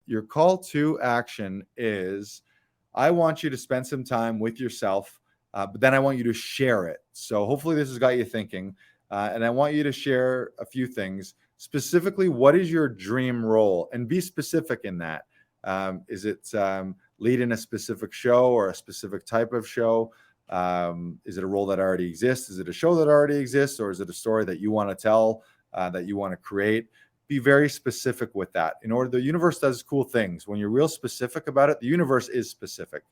your call to action is, I want you to spend some time with yourself, but then I want you to share it. So hopefully this has got you thinking, and I want you to share a few things. Specifically, what is your dream role? And be specific in that. Is it leading a specific show or a specific type of show? Is it a role that already exists? Is it a show that already exists? Or is it a story that you want to tell, that you want to create? Be very specific with that. The universe does cool things. When you're real specific about it, the universe is specific,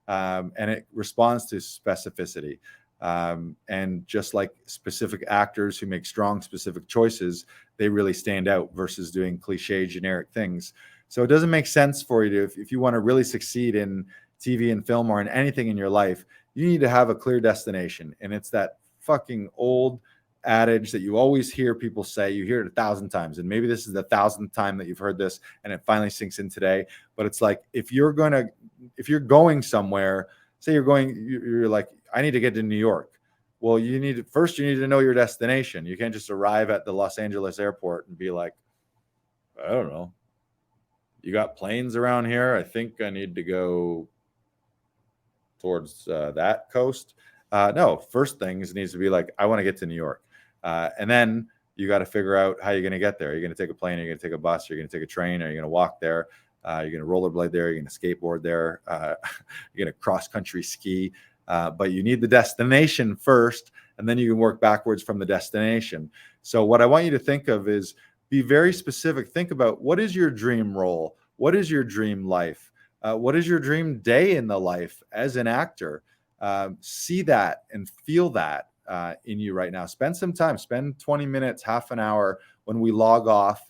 and it responds to specificity. And just like specific actors who make strong, specific choices, they really stand out versus doing cliche, generic things. So it doesn't make sense for you to, if you want to really succeed in TV and film or in anything in your life, you need to have a clear destination. And it's that fucking old adage that you always hear people say. You hear it 1,000 times, and maybe this is the 1,000th time that you've heard this and it finally sinks in today. But it's like, if you're going somewhere, say you're like, I need to get to New York. Well, you need to know your destination. You can't just arrive at the Los Angeles airport and be like, I don't know, you got planes around here? I think I need to go towards that coast. No, first things needs to be like, I want to get to New York. And then you got to figure out how you're going to get there. You're going to take a plane, you're going to take a bus, you're going to take a train, or you're going to walk there. You're going to rollerblade there, you're going to skateboard there, you're going to cross-country ski. But you need the destination first, and then you can work backwards from the destination. So what I want you to think of is, be very specific. Think about, what is your dream role? What is your dream life? What is your dream day in the life as an actor? See that and feel that in you right now. Spend some time, spend 20 minutes, half an hour when we log off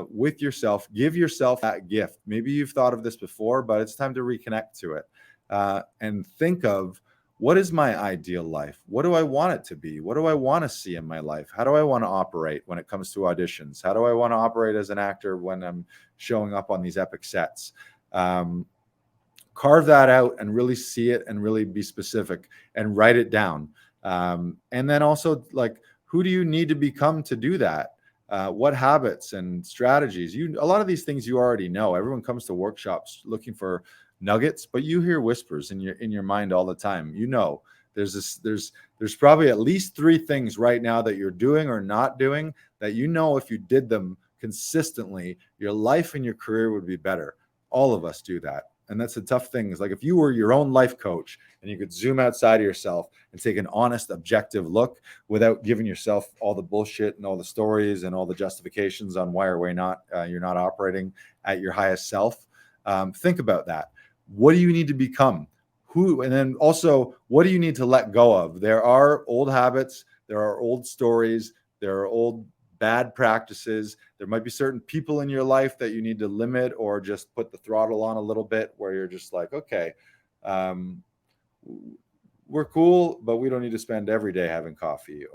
with yourself. Give yourself that gift. Maybe you've thought of this before, but it's time to reconnect to it and think of, what is my ideal life? What do I want it to be? What do I want to see in my life? How do I want to operate when it comes to auditions? How do I want to operate as an actor when I'm showing up on these epic sets? Carve that out and really see it and really be specific and write it down. And then also, like, who do you need to become to do that? What habits and strategies? A lot of these things you already know. Everyone comes to workshops looking for nuggets, but you hear whispers in your mind all the time. There's probably at least 3 things right now that you're doing or not doing that, if you did them consistently, your life and your career would be better. All of us do that. And that's the tough thing, is like, if you were your own life coach and you could zoom outside of yourself and take an honest, objective look without giving yourself all the bullshit and all the stories and all the justifications on why or why not you're not operating at your highest self. Think about that. What do you need to become? And then also, what do you need to let go of? There are old habits, there are old stories, there are old bad practices. There might be certain people in your life that you need to limit or just put the throttle on a little bit, where you're just like, okay, we're cool, but we don't need to spend every day having coffee.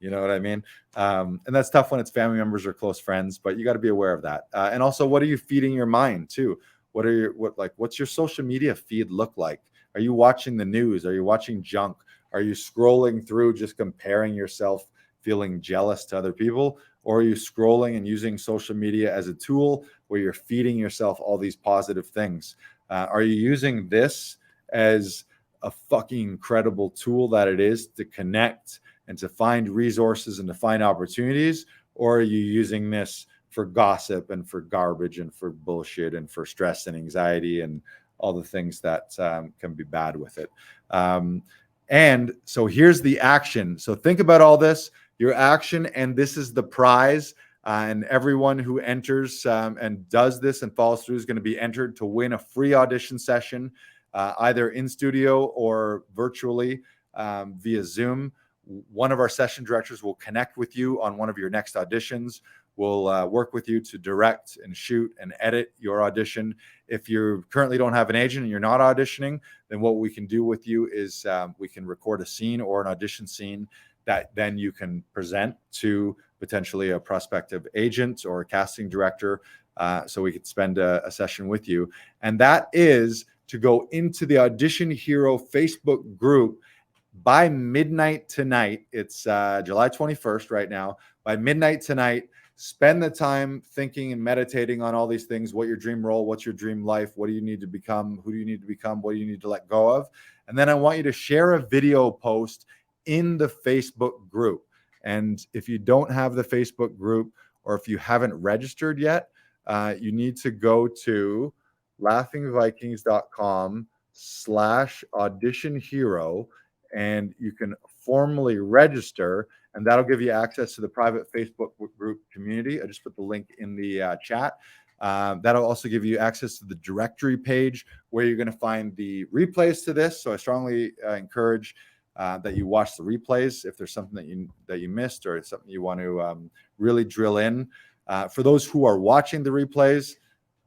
You know what I mean? And that's tough when it's family members or close friends, but you got to be aware of that. And also, what are you feeding your mind too? What's your social media feed look like? Are you watching the news? Are you watching junk? Are you scrolling through just comparing yourself, feeling jealous to other people? Or are you scrolling and using social media as a tool where you're feeding yourself all these positive things? Are you using this as a fucking incredible tool that it is to connect and to find resources and to find opportunities? Or are you using this for gossip and for garbage and for bullshit and for stress and anxiety and all the things that can be bad with it? And so here's the action. So think about all this, your action, and this is the prize. And everyone who enters and does this and follows through is going to be entered to win a free audition session, either in studio or virtually via Zoom. One of our session directors will connect with you on one of your next auditions. We'll work with you to direct and shoot and edit your audition. If you currently don't have an agent and you're not auditioning, then what we can do with you is we can record a scene or an audition scene that then you can present to potentially a prospective agent or a casting director, so we could spend a session with you. And that is to go into the Audition Hero Facebook group by midnight tonight. It's July 21st right now. By midnight tonight, spend the time thinking and meditating on all these things. What your dream role, what's your dream life, what do you need to become, who do you need to become, what do you need to let go of? And then I want you to share a video post in the Facebook group. And if you don't have the Facebook group, or if you haven't registered yet, you need to go to laughingvikings.com/audition hero, and you can formally register, and that'll give you access to the private Facebook group community. I just put the link in the chat. That'll also give you access to the directory page where you're going to find the replays to this. So I strongly encourage that you watch the replays if there's something that you missed, or something you want to really drill in. For those who are watching the replays,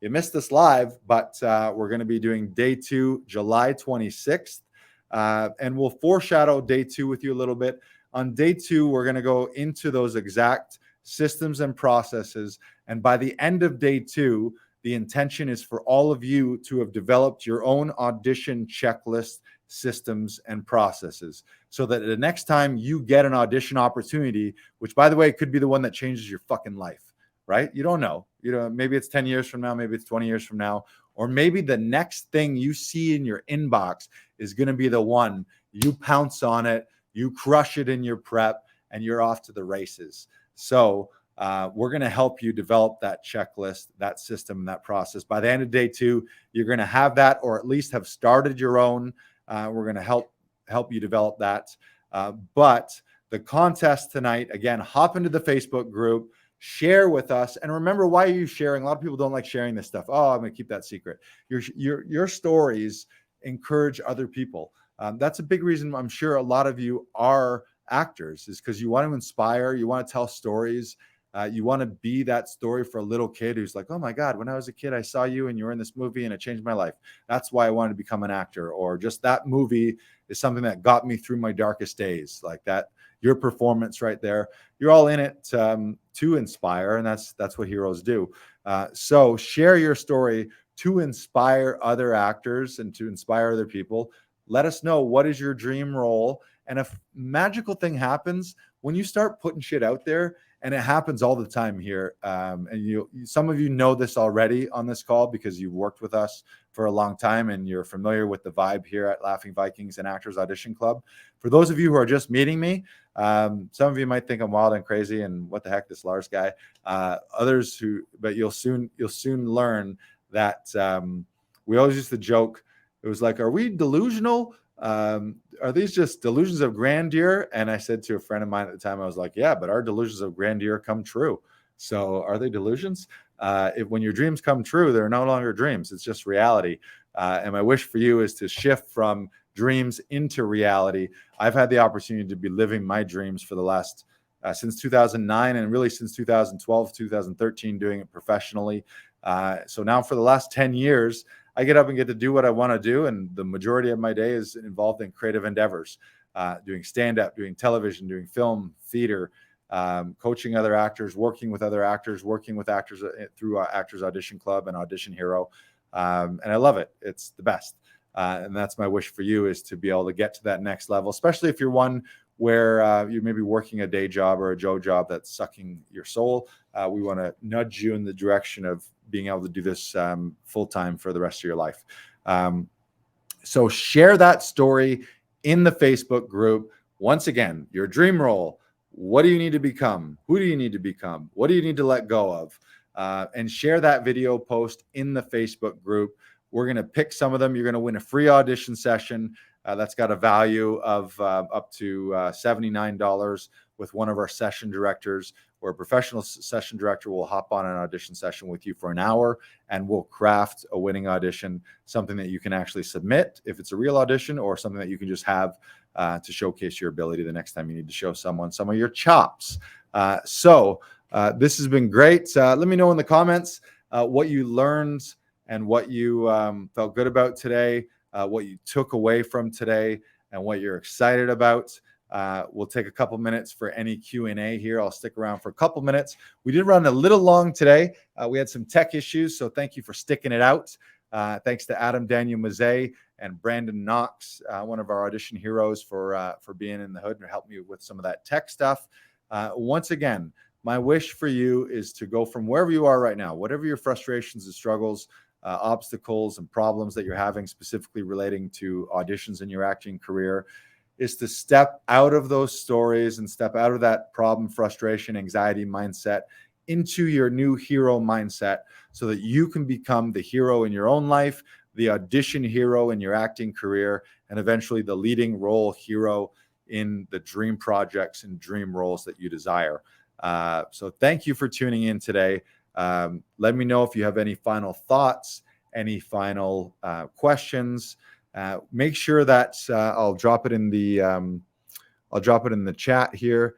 you missed this live, but we're going to be doing day 2, July 26th. And we'll foreshadow day 2 with you a little bit. On day 2, we're going to go into those exact systems and processes. And by the end of day 2, the intention is for all of you to have developed your own audition checklist, systems, and processes, so that the next time you get an audition opportunity, which, by the way, could be the one that changes your fucking life, right? You don't know. Maybe it's 10 years from now, maybe it's 20 years from now, or maybe the next thing you see in your inbox is going to be the one you pounce on it, you crush it in your prep, and you're off to the races. So we're going to help you develop that checklist, that system, that process. By the end of day 2, you're going to have that, or at least have started your own. We're going to help you develop that. But the contest tonight, again, hop into the Facebook group, share with us. And remember, why are you sharing? A lot of people don't like sharing this stuff. Oh, I'm going to keep that secret. Your stories encourage other people. That's a big reason I'm sure a lot of you are actors, is because you want to inspire, you want to tell stories. You want to be that story for a little kid who's like, oh my God, when I was a kid, I saw you and you were in this movie and it changed my life. That's why I wanted to become an actor. Or just that movie is something that got me through my darkest days. Like that, your performance right there. You're all in it to inspire, and that's what heroes do. So share your story to inspire other actors and to inspire other people. Let us know, what is your dream role? And if magical thing happens when you start putting shit out there, and it happens all the time here. And some of you know this already on this call because you've worked with us for a long time and you're familiar with the vibe here at Laughing Vikings and Actors Audition Club. For those of you who are just meeting me, some of you might think I'm wild and crazy and what the heck, this Lars guy. But you'll soon learn that we always used to joke. It was like, are we delusional? Are these just delusions of grandeur? And I said to a friend of mine at the time, I was like, yeah, but our delusions of grandeur come true. So are they delusions? When your dreams come true, they're no longer dreams. It's just reality. And my wish for you is to shift from dreams into reality. I've had the opportunity to be living my dreams for the last, since 2009, and really since 2012, 2013, doing it professionally. So now for the last 10 years, I get up and get to do what I want to do. And the majority of my day is involved in creative endeavors, doing stand-up, doing television, doing film, theater, coaching other actors, working with other actors, working with actors through Actors Audition Club and Audition Hero. And I love it. It's the best. And that's my wish for you, is to be able to get to that next level, especially if you're one where you may be working a day job or a Joe job that's sucking your soul. We want to nudge you in the direction of being able to do this full-time for the rest of your life. So share that story in the Facebook group. Once again, your dream role. What do you need to become? Who do you need to become? What do you need to let go of? And share that video post in the Facebook group. We're going to pick some of them. You're going to win a free audition session that's got a value of up to $79 with one of our session directors, where a professional session director will hop on an audition session with you for an hour, and we'll craft a winning audition, something that you can actually submit if it's a real audition, or something that you can just have to showcase your ability the next time you need to show someone some of your chops. So this has been great. Let me know in the comments what you learned and what you felt good about today, what you took away from today, and what you're excited about. We'll take a couple minutes for any Q&A here. I'll stick around for a couple minutes. We did run a little long today. We had some tech issues, so thank you for sticking it out. Thanks to Adam Daniel Mazet and Brandon Knox, one of our audition heroes, for being in the hood and helping me with some of that tech stuff. Once again, my wish for you is to go from wherever you are right now, whatever your frustrations and struggles, obstacles and problems that you're having specifically relating to auditions in your acting career, is to step out of those stories and step out of that problem, frustration, anxiety mindset into your new hero mindset so that you can become the hero in your own life, the audition hero in your acting career, and eventually the leading role hero in the dream projects and dream roles that you desire. So thank you for tuning in today. Let me know if you have any final thoughts, any final questions. Make sure that I'll drop it in the chat here.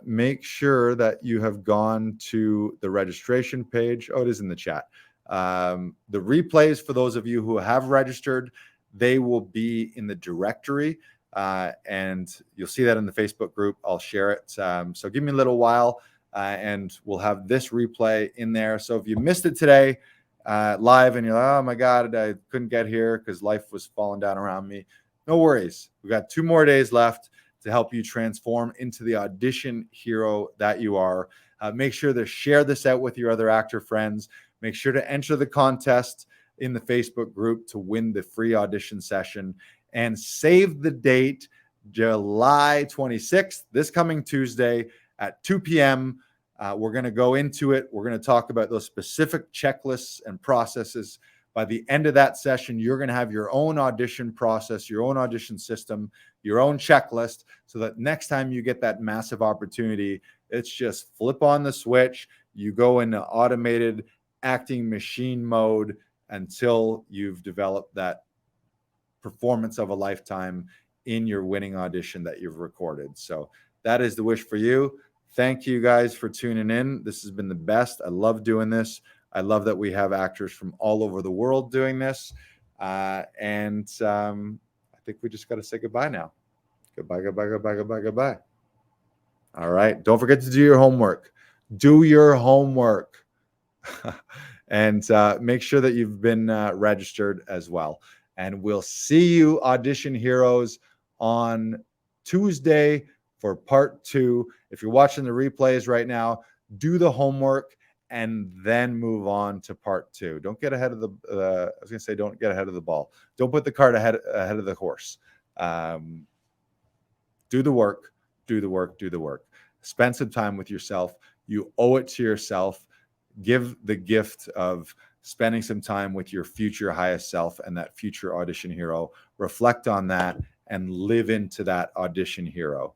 Make sure that you have gone to the registration page. Oh, it is in the chat. The replays for those of you who have registered, they will be in the directory, and you'll see that in the Facebook group. I'll share it. So give me a little while, and we'll have this replay in there. So if you missed it today, live and you're like, oh my God, I couldn't get here because life was falling down around me. No worries. We've got 2 more days left to help you transform into the audition hero that you are. Make sure to share this out with your other actor friends. Make sure to enter the contest in the Facebook group to win the free audition session, and save the date, July 26th, this coming Tuesday at 2 p.m. We're going to go into it. We're going to talk about those specific checklists and processes. By the end of that session, you're going to have your own audition process, your own audition system, your own checklist, so that next time you get that massive opportunity, it's just flip on the switch. You go into automated acting machine mode until you've developed that performance of a lifetime in your winning audition that you've recorded. So that is the wish for you. Thank you guys for tuning in. This has been the best. I love doing this. I love that we have actors from all over the world doing this. I think we just got to say goodbye now. Goodbye, goodbye, goodbye, goodbye, goodbye. All right. Don't forget to do your homework. Do your homework. And make sure that you've been registered as well. And we'll see you, audition heroes, on Tuesday for part 2. If you're watching the replays right now, do the homework and then move on to part 2. Don't get ahead of the, I was going to say, don't get ahead of the ball. Don't put the cart ahead of the horse. Do the work, do the work, do the work. Spend some time with yourself. You owe it to yourself. Give the gift of spending some time with your future highest self and that future audition hero. Reflect on that and live into that audition hero.